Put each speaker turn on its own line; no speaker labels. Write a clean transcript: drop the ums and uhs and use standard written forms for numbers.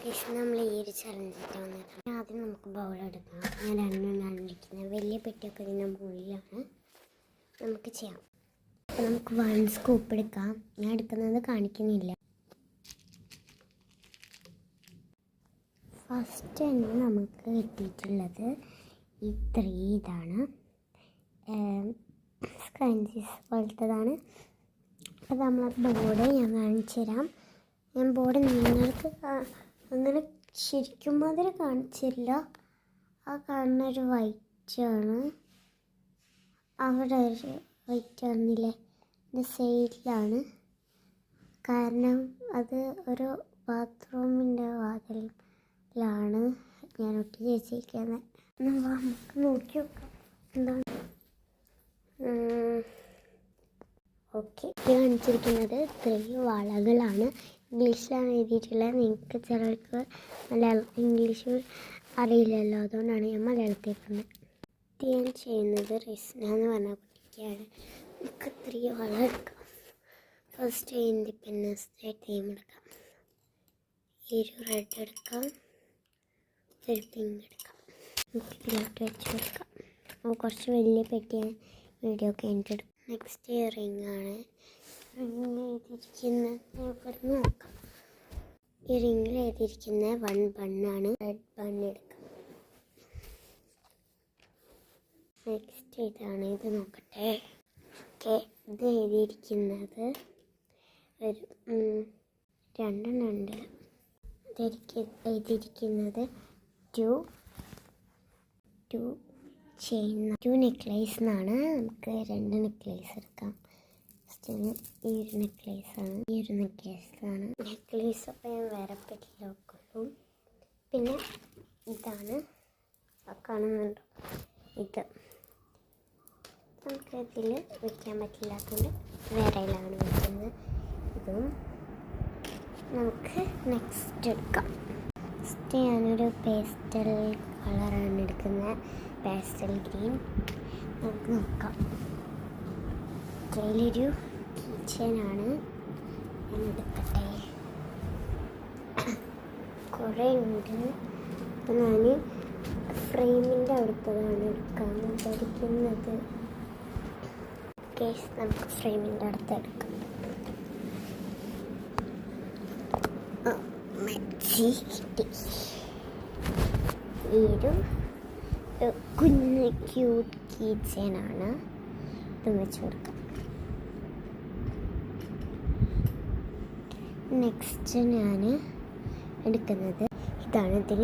Case നമ്മൾ ഈ ഒരു ചലഞ്ചിട്ട് വന്നിട്ടുണ്ട്. ആദ്യം നമുക്ക് ബൗളെടുക്കാം. ഞാൻ രണ്ടെണ്ണമാണ് ഇരിക്കുന്നത്. വലിയ പെട്ടിയൊക്കെ ഇതിൻ്റെ മുകളിലാണ്. നമുക്ക് ചെയ്യാം. അപ്പോൾ നമുക്ക് 1 സ്കൂപ്പ് എടുക്കാം. ഞാൻ എടുക്കുന്നത് കാണിക്കുന്നില്ല. ഫസ്റ്റ് തന്നെ നമുക്ക് കിട്ടിയിട്ടുള്ളത് ഈ 3 ഇതാണ്. സ്ക്രഞ്ചീസ് പോലത്തതാണ്. അപ്പോൾ നമ്മൾ ബോർഡ് ഞാൻ കാണിച്ചു തരാം. ഞാൻ ബോർഡ് നിങ്ങൾക്ക് അങ്ങനെ ശരിക്കും മാതിരി കാണിച്ചില്ല. ആ കാണുന്നൊരു വൈറ്റാണ്. അവിടെ ഒരു വൈറ്റ് ആണെന്നില്ലേ, എൻ്റെ സൈഡിലാണ്. കാരണം അത് ഒരു ബാത്റൂമിൻ്റെ വാതിലാണ് ഞാൻ ഒട്ടിച്ച് വെച്ചിരിക്കുന്നത്. നമുക്ക് നോക്കി നോക്കാം എന്താണ്. ഓക്കെ, കാണിച്ചിരിക്കുന്നത് 3 വളകളാണ്. ഇംഗ്ലീഷിലാണ് എഴുതിയിട്ടുള്ളത്. നിങ്ങൾക്ക് ചിലർക്ക് ഇംഗ്ലീഷ് അറിയില്ലല്ലോ, അതുകൊണ്ടാണ് ഞാൻ മലയാളത്തിൽ പറഞ്ഞത്. ഞാൻ ചെയ്യുന്നത് റിസ്ന എന്ന് പറഞ്ഞ കുട്ടിക്കാണ്. നമുക്ക് 3 വള എടുക്കാം. ഫസ്റ്റ് ഇൻഡിപെൻഡൻസ് ഡേ തീം എടുക്കാം. ഒരു റെഡ് എടുക്കാം, ഒരു പിങ്ക് എടുക്കാം. നമുക്ക് ഇതിലോട്ട് വെച്ച് കൊടുക്കാം. കുറച്ച് വലിയ പെട്ടിയാണ്. വീഡിയോ ഒക്കെ എനിക്കെടുക്കും. നെക്സ്റ്റ് റിംഗ് ആണ്. റിംഗ് എഴുതിയിരിക്കുന്നത് നോക്കാം. ഈ റിംഗിൽ എഴുതിയിരിക്കുന്ന 1 ബണ്ണാണ്. റെഡ് ബണ്ണ് എടുക്കാം. നെക്സ്റ്റ് ഇതാണ്. ഇത് നോക്കട്ടെ. ഓക്കെ, ഇത് എഴുതിയിരിക്കുന്നത് ഒരു 2 ഉണ്ട്. എഴുതിയിരിക്കുന്നത് 2 ചെയിൻ 2 നെക്ലേസ് എന്നാണ്. നമുക്ക് 2 നെക്ലേസ് എടുക്കാം. ഈ ഒരു നെക്ലേസാണ്. ഈ ഒരു നെക്ലേസാണ്. നെക്ലേസൊക്കെ ഞാൻ വേറെ പെട്ടിയിൽ വെക്കുള്ളൂ. പിന്നെ ഇതാണ്, കാണുന്നുണ്ടോ, ഇത് നമുക്ക് ഇതിൽ വയ്ക്കാൻ പറ്റില്ലാത്തതുകൊണ്ട് വേറെയിലാണ് വയ്ക്കുന്നത്. ഇതും നമുക്ക് നെക്സ്റ്റ് എടുക്കാം. നെക്സ്റ്റ് ഞാനൊരു പേസ്റ്റൽ കളറാണ് എടുക്കുന്നത്. Pastel green. നമുക്ക് നോക്കാം. കയ്യിലൊരു കിച്ചനാണ്. ഞാൻ എടുക്കട്ടെ. കുറേ ഉണ്ട്. അപ്പം ഞാൻ ഫ്രെയിമിൻ്റെ അടുത്തതാണ് എടുക്കാൻ വിചാരിക്കുന്നത്. കേസ് നമുക്ക് ഫ്രെയിമിൻ്റെ അടുത്ത് എടുക്കാം. കിട്ടി. ഈ ഒരു കുഞ്ഞ് ക്യൂട്ട് കീച്ചനാണ്. ഇത് വെച്ച് കൊടുക്കാം. നെക്സ്റ്റ് ഞാൻ എടുക്കുന്നത് ഇതാണ്. ഇതിന്